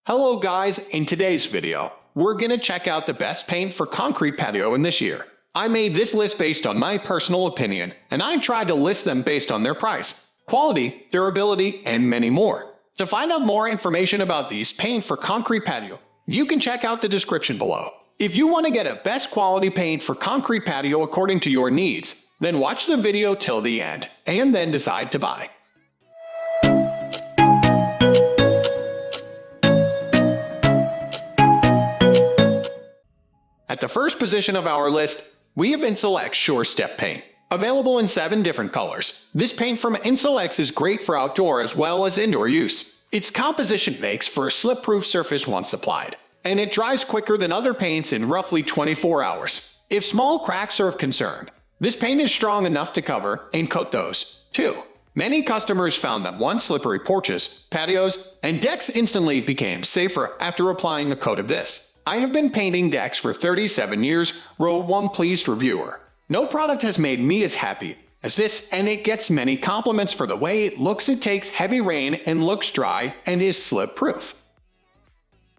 Hello guys, in today's video, we're gonna check out the best paint for concrete patio in this year. I made this list based on my personal opinion, and I tried to list them based on their price, quality, durability, and many more. To find out more information about these paint for concrete patio, you can check out the description below. If you want to get a best quality paint for concrete patio according to your needs, then watch the video till the end, and then decide to buy. At the first position of our list, we have Inselect SureStep paint. Available in 7 different colors, this paint from Inselect is great for outdoor as well as indoor use. Its composition makes for a slip-proof surface once applied, and it dries quicker than other paints in roughly 24 hours. If small cracks are of concern, this paint is strong enough to cover and coat those, too. Many customers found that once slippery porches, patios, and decks instantly became safer after applying a coat of this. I have been painting decks for 37 years, wrote one pleased reviewer. No product has made me as happy as this, and it gets many compliments for the way it looks. It takes heavy rain and looks dry and is slip-proof.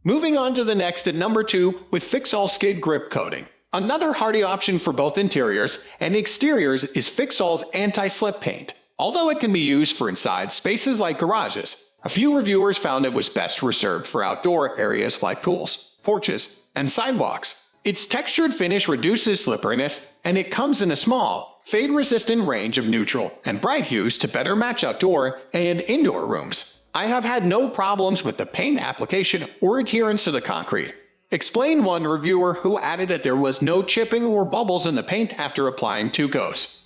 Moving on to the next at number 2 with Fixall SkidGrip coating. Another hardy option for both interiors and exteriors is Fixall's anti-slip paint. Although it can be used for inside spaces like garages, a few reviewers found it was best reserved for outdoor areas like pools, porches, and sidewalks. Its textured finish reduces slipperiness, and it comes in a small, fade-resistant range of neutral and bright hues to better match outdoor and indoor rooms. I have had no problems with the paint application or adherence to the concrete, explained one reviewer who added that there was no chipping or bubbles in the paint after applying 2 coats.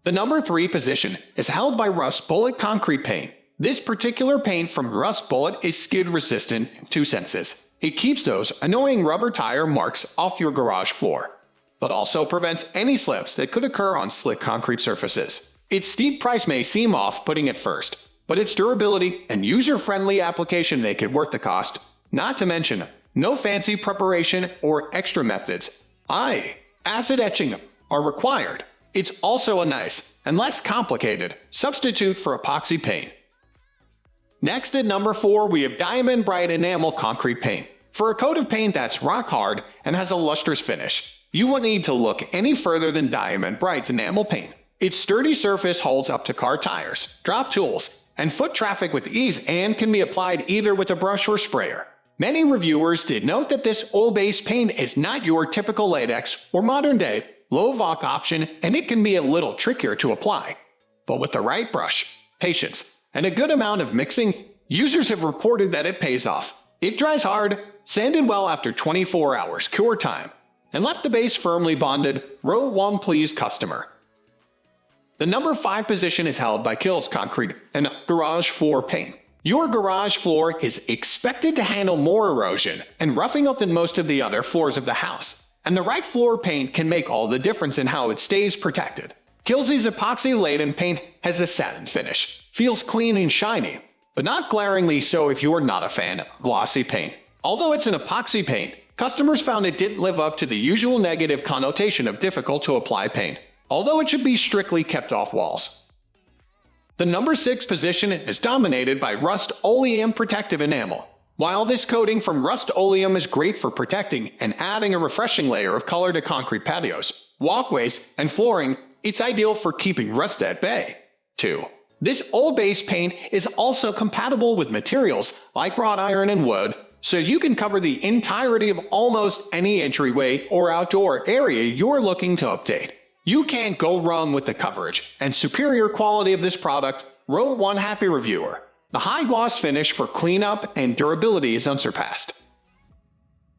The number 3 position is held by RustBullet concrete paint. This particular paint from RustBullet is skid-resistant in 2 senses. It keeps those annoying rubber tire marks off your garage floor, but also prevents any slips that could occur on slick concrete surfaces. Its steep price may seem off-putting at first, but its durability and user-friendly application make it worth the cost. Not to mention, no fancy preparation or extra methods, acid etching, are required. It's also a nice and less complicated substitute for epoxy paint. Next at number 4 we have Diamond Brite Enamel concrete paint. For a coat of paint that's rock hard and has a lustrous finish, you won't need to look any further than Diamond Brite's enamel paint. Its sturdy surface holds up to car tires, drop tools, and foot traffic with ease and can be applied either with a brush or sprayer. Many reviewers did note that this oil-based paint is not your typical latex or modern-day low-voc option, and it can be a little trickier to apply. But with the right brush, patience, and a good amount of mixing, users have reported that it pays off. It dries hard, sanded well after 24 hours cure time, and left the base firmly bonded, wrote one pleased customer. The number 5 position is held by KILZ concrete and garage floor paint. Your garage floor is expected to handle more erosion and roughing up than most of the other floors of the house, and the right floor paint can make all the difference in how it stays protected. KILZ's epoxy-laden paint has a satin finish, feels clean and shiny, but not glaringly so if you're not a fan of glossy paint. Although it's an epoxy paint, customers found it didn't live up to the usual negative connotation of difficult to apply paint, although it should be strictly kept off walls. The number 6 position is dominated by RustOleum protective enamel. While this coating from RustOleum is great for protecting and adding a refreshing layer of color to concrete patios, walkways, and flooring, it's ideal for keeping rust at bay, too. This oil-based paint is also compatible with materials like wrought iron and wood, so you can cover the entirety of almost any entryway or outdoor area you're looking to update. You can't go wrong with the coverage and superior quality of this product, wrote one happy reviewer. The high gloss finish for cleanup and durability is unsurpassed.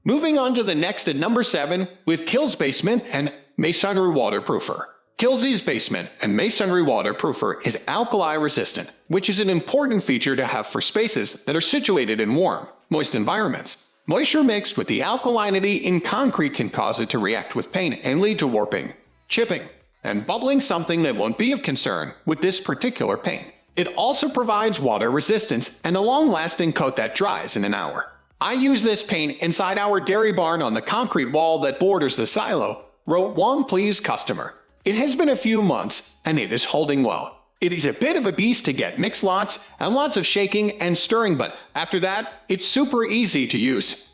Moving on to the next at number 7 with KILZ Basement and Masonry Waterproofer. KILZ's Basement and Masonry Waterproofer is alkali resistant, which is an important feature to have for spaces that are situated in warm, moist environments. Moisture mixed with the alkalinity in concrete can cause it to react with paint and lead to warping, chipping, and bubbling, something that won't be of concern with this particular paint. It also provides water resistance and a long-lasting coat that dries in an hour. I use this paint inside our dairy barn on the concrete wall that borders the silo, wrote one pleased customer. It has been a few months, and it is holding well. It is a bit of a beast to get mixed lots and lots of shaking and stirring, but after that, it's super easy to use.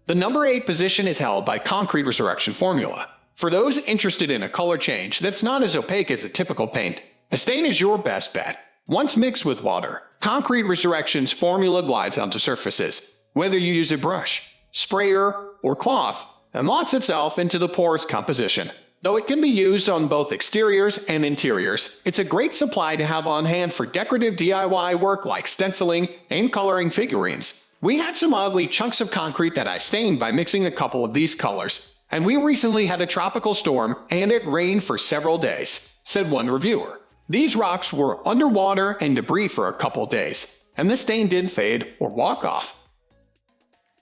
The number 8 position is held by Concrete Resurrection Formula. For those interested in a color change that's not as opaque as a typical paint, a stain is your best bet. Once mixed with water, Concrete Resurrection's formula glides onto surfaces, whether you use a brush, sprayer, or cloth, and locks itself into the porous composition. Though it can be used on both exteriors and interiors, it's a great supply to have on hand for decorative DIY work like stenciling and coloring figurines. We had some ugly chunks of concrete that I stained by mixing a couple of these colors, and we recently had a tropical storm and it rained for several days, said one reviewer. These rocks were underwater and debris for a couple days, and the stain didn't fade or walk off.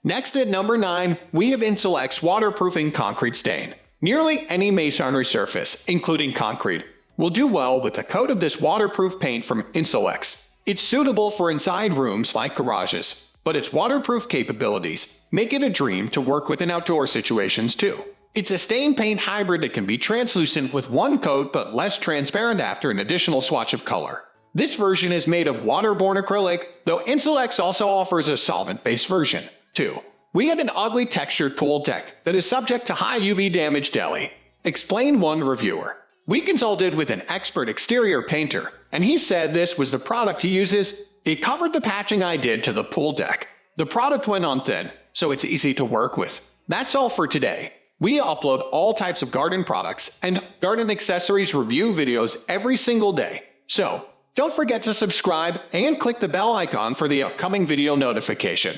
Next at number 9, we have Inselect Waterproofing Concrete Stain. Nearly any masonry surface, including concrete, will do well with a coat of this waterproof paint from Inselect. It's suitable for inside rooms like garages, but its waterproof capabilities make it a dream to work with in outdoor situations too. It's a stain paint hybrid that can be translucent with one coat but less transparent after an additional swatch of color. This version is made of waterborne acrylic, though Inselect also offers a solvent-based version too. We had an ugly textured pool deck that is subject to high UV damage daily, explained one reviewer. We consulted with an expert exterior painter, and he said this was the product he uses. It covered the patching I did to the pool deck. The product went on thin, so it's easy to work with. That's all for today. We upload all types of garden products and garden accessories review videos every single day. So, don't forget to subscribe and click the bell icon for the upcoming video notification.